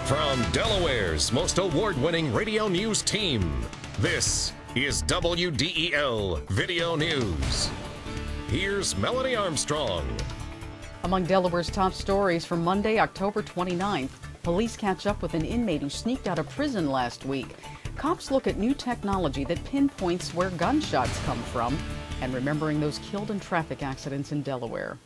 From Delaware's most award-winning radio news team, this is WDEL Video News. Here's Melanie Armstrong. Among Delaware's top stories from Monday, October 29th, police catch up with an inmate who sneaked out of prison last week. Cops look at new technology that pinpoints where gunshots come from and remembering those killed in traffic accidents in Delaware.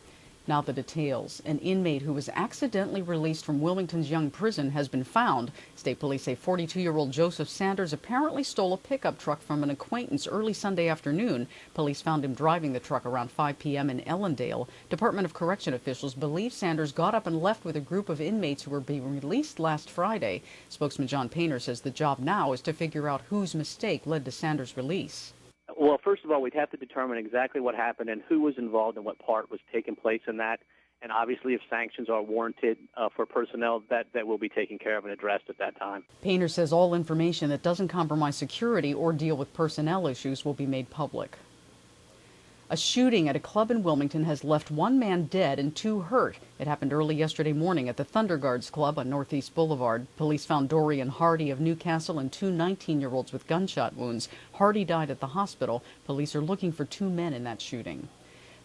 Now the details. An inmate who was accidentally released from Wilmington's Young Prison has been found. State police say 42-year-old Joseph Sanders apparently stole a pickup truck from an acquaintance early Sunday afternoon. Police found him driving the truck around 5 p.m. in Ellendale. Department of Correction officials believe Sanders got up and left with a group of inmates who were being released last Friday. Spokesman John Painter says the job now is to figure out whose mistake led to Sanders' release. Well, first of all, we'd have to determine exactly what happened and who was involved and what part was taking place in that. And obviously, if sanctions are warranted for personnel, that will be taken care of and addressed at that time. Painter says all information that doesn't compromise security or deal with personnel issues will be made public. A shooting at a club in Wilmington has left one man dead and two hurt. It happened early yesterday morning at the Thunder Guards Club on Northeast Boulevard. Police found Dorian Hardy of Newcastle and two 19-year-olds with gunshot wounds. Hardy died at the hospital. Police are looking for two men in that shooting.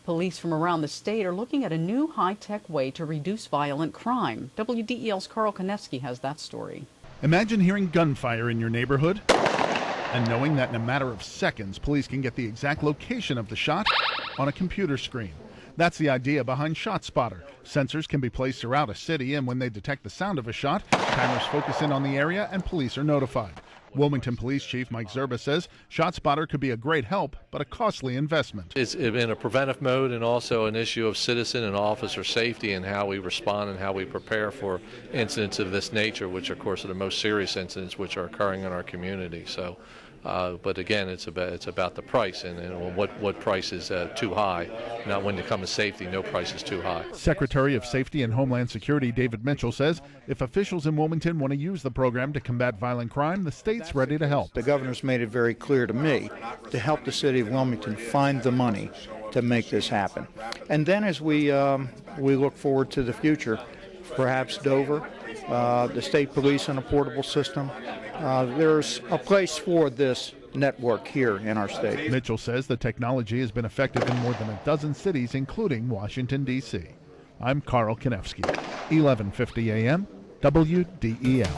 Police from around the state are looking at a new high-tech way to reduce violent crime. WDEL's Carl Konevsky has that story. Imagine hearing gunfire in your neighborhood and knowing that in a matter of seconds, police can get the exact location of the shot on a computer screen. That's the idea behind ShotSpotter. Sensors can be placed throughout a city, and when they detect the sound of a shot, cameras focus in on the area and police are notified. Wilmington Police Chief Mike Zerba says ShotSpotter could be a great help, but a costly investment. It's in a preventive mode and also an issue of citizen and officer safety and how we respond and how we prepare for incidents of this nature, which of course are the most serious incidents which are occurring in our community. So, but again, it's about the price and what price is too high. Not when it comes to safety, no price is too high. Secretary of Safety and Homeland Security David Mitchell says if officials in Wilmington want to use the program to combat violent crime, the state's ready to help. The governor's made it very clear to me to help the city of Wilmington find the money to make this happen. And then as we look forward to the future, perhaps Dover, the state police and a portable system, there's a place for this network here in our state. Mitchell says the technology has been effective in more than a dozen cities, including Washington, D.C. I'm Carl Konevsky, 1150 a.m., WDEL.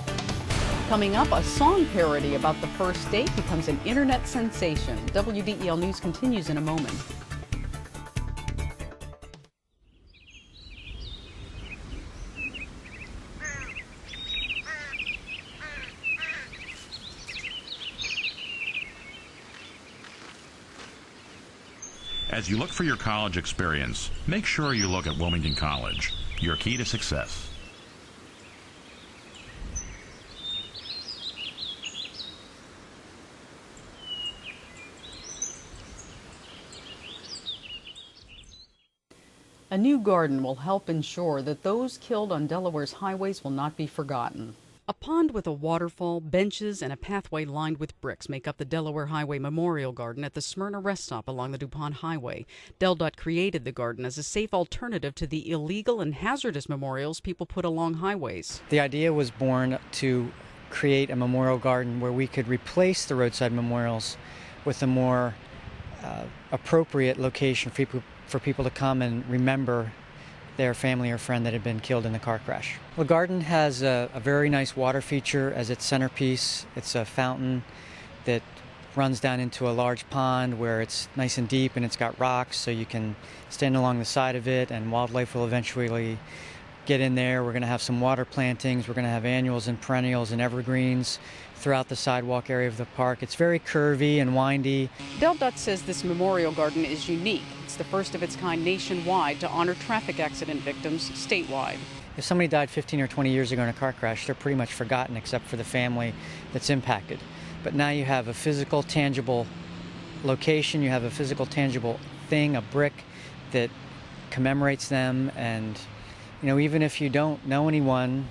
Coming up, a song parody about the first date becomes an internet sensation. WDEL News continues in a moment. As you look for your college experience, make sure you look at Wilmington College, your key to success. A new garden will help ensure that those killed on Delaware's highways will not be forgotten. A pond with a waterfall, benches, and a pathway lined with bricks make up the Delaware Highway Memorial Garden at the Smyrna Rest Stop along the DuPont Highway. DelDOT created the garden as a safe alternative to the illegal and hazardous memorials people put along highways. The idea was born to create a memorial garden where we could replace the roadside memorials with a more appropriate location for people to come and remember their family or friend that had been killed in the car crash. The garden has a very nice water feature as its centerpiece. It's a fountain that runs down into a large pond where it's nice and deep and it's got rocks, so you can stand along the side of it and wildlife will eventually get in there. We're going to have some water plantings. We're going to have annuals and perennials and evergreens throughout the sidewalk area of the park. It's very curvy and windy. DelDOT says this memorial garden is unique. It's the first of its kind nationwide to honor traffic accident victims statewide. If somebody died 15 or 20 years ago in a car crash, they're pretty much forgotten except for the family that's impacted. But now you have a physical, tangible location, you have a physical, tangible thing, a brick that commemorates them. And you know, even if you don't know anyone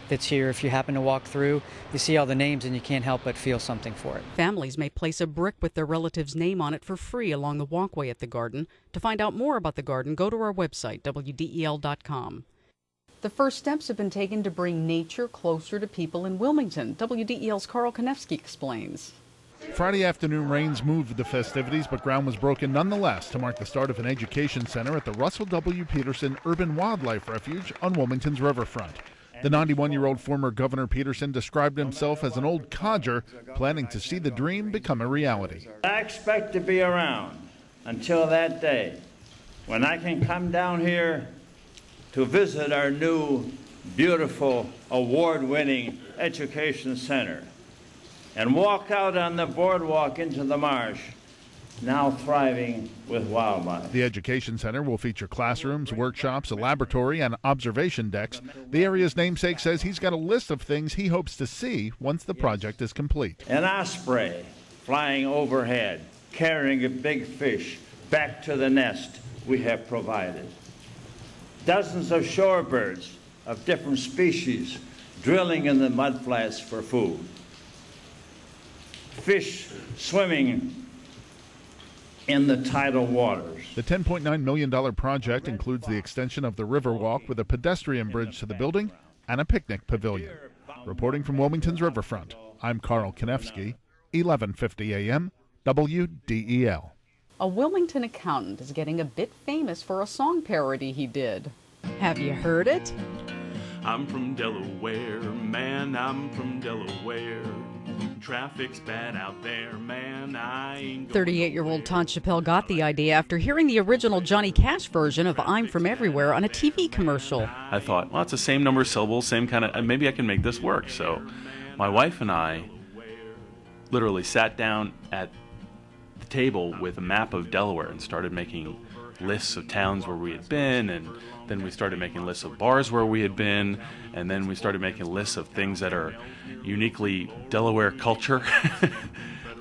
that's here, if you happen to walk through, you see all the names and you can't help but feel something for it. Families may place a brick with their relative's name on it for free along the walkway at the garden. To find out more about the garden, go to our website, WDEL.com. The first steps have been taken to bring nature closer to people in Wilmington. WDEL's Carl Konevsky explains. Friday afternoon rains moved the festivities, but ground was broken nonetheless to mark the start of an education center at the Russell W. Peterson Urban Wildlife Refuge on Wilmington's riverfront. The 91-year-old former Governor Peterson described himself as an old codger, planning to see the dream become a reality. I expect to be around until that day when I can come down here to visit our new, beautiful, award-winning education center and walk out on the boardwalk into the marsh, now thriving with wildlife. The education center will feature classrooms, workshops, a laboratory, and observation decks. The area's namesake says he's got a list of things he hopes to see once the project is complete. An osprey flying overhead, carrying a big fish back to the nest we have provided. Dozens of shorebirds of different species drilling in the mudflats for food. Fish swimming in the tidal waters. The $10.9 million project includes the extension of the Riverwalk with a pedestrian bridge to the building and a picnic pavilion. Reporting from Wilmington's riverfront, I'm Carl Konevsky, 1150 AM, WDEL. A Wilmington accountant is getting a bit famous for a song parody he did. Have you heard it? I'm from Delaware, man, I'm from Delaware. Traffic's bad out there, man, I ain't 38-year-old Todd Chappelle got the idea after hearing the original Johnny Cash version of I'm From Everywhere on a TV commercial. I thought, well, it's the same number of syllables, same kind of, maybe I can make this work. So my wife and I literally sat down at the table with a map of Delaware and started making lists of towns where we had been, and then we started making lists of bars where we had been, and then we started making lists of things that are uniquely Delaware culture,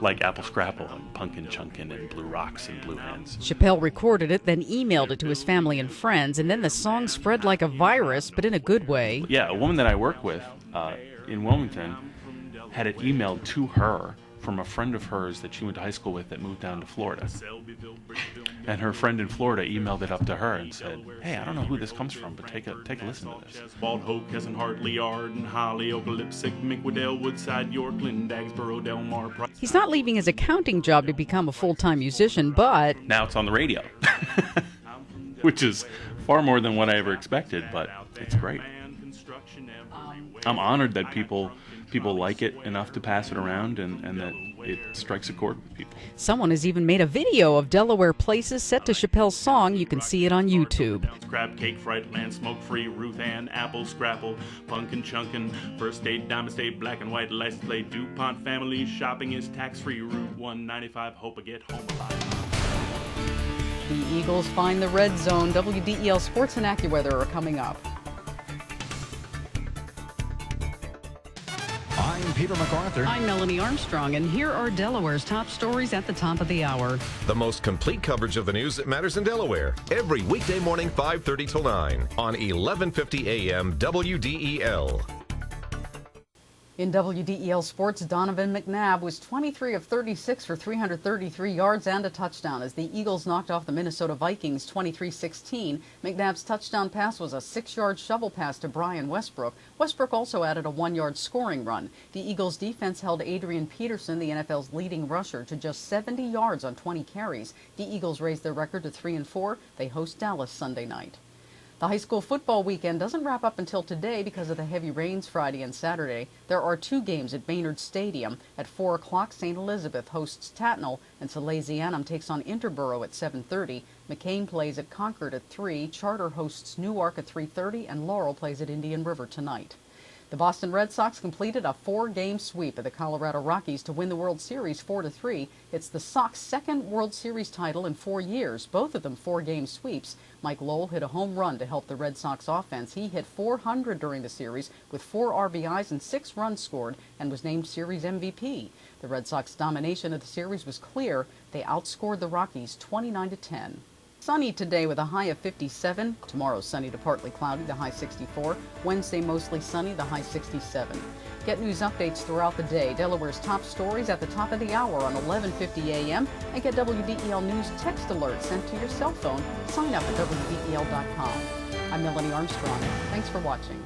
like apple scrapple and pumpkin chunkin' and blue rocks and blue hens. Chappelle recorded it, then emailed it to his family and friends, and then the song spread like a virus, but in a good way. Yeah, a woman that I work with in Wilmington had it emailed to her from a friend of hers that she went to high school with that moved down to Florida. And her friend in Florida emailed it up to her and said, hey, I don't know who this comes from, but take a listen to this. Bald Hope, Kesson, Hartley, Arden, Holly, Okalipsic, Minkwedale, Woodside, York, Dagsboro, Delmar, Price. He's not leaving his accounting job to become a full-time musician, but now it's on the radio, which is far more than what I ever expected, but it's great. I'm honored that people like it enough to pass it around and that it strikes a chord with people. Someone has even made a video of Delaware places set to Chappelle's song. You can see it on YouTube. Crab cake, fried land, smoke free, Ruth Ann, apple scrapple, pumpkin chunkin', first state, diamond state, black and white, license plate, DuPont family, shopping is tax free, Route 195, hope I get home alive. The Eagles find the red zone. WDEL Sports and AccuWeather are coming up. I'm Peter MacArthur. I'm Melanie Armstrong, and here are Delaware's top stories at the top of the hour. The most complete coverage of the news that matters in Delaware. Every weekday morning, 5:30 till 9 on 1150 AM WDEL. In WDEL Sports, Donovan McNabb was 23 of 36 for 333 yards and a touchdown as the Eagles knocked off the Minnesota Vikings 23-16. McNabb's touchdown pass was a 6-yard shovel pass to Brian Westbrook. Westbrook also added a 1-yard scoring run. The Eagles defense held Adrian Peterson, the NFL's leading rusher, to just 70 yards on 20 carries. The Eagles raised their record to 3-4. They host Dallas Sunday night. The high school football weekend doesn't wrap up until today because of the heavy rains Friday and Saturday. There are 2 games at Baynard Stadium. At 4 o'clock, St. Elizabeth hosts Tatnall, and Salesianum takes on Interboro at 7:30. McCain plays at Concord at 3. Charter hosts Newark at 3:30, and Laurel plays at Indian River tonight. The Boston Red Sox completed a 4-game sweep of the Colorado Rockies to win the World Series 4-3. It's the Sox' second World Series title in 4 years, both of them 4-game sweeps. Mike Lowell hit a home run to help the Red Sox offense. He hit .400 during the series with 4 RBIs and 6 runs scored and was named Series MVP. The Red Sox domination of the series was clear. They outscored the Rockies 29-10. Sunny today with a high of 57. Tomorrow sunny to partly cloudy, the high 64. Wednesday mostly sunny, the high 67. Get news updates throughout the day. Delaware's top stories at the top of the hour on 1150 AM. And get WDEL News text alerts sent to your cell phone. Sign up at WDEL.com. I'm Melanie Armstrong. Thanks for watching.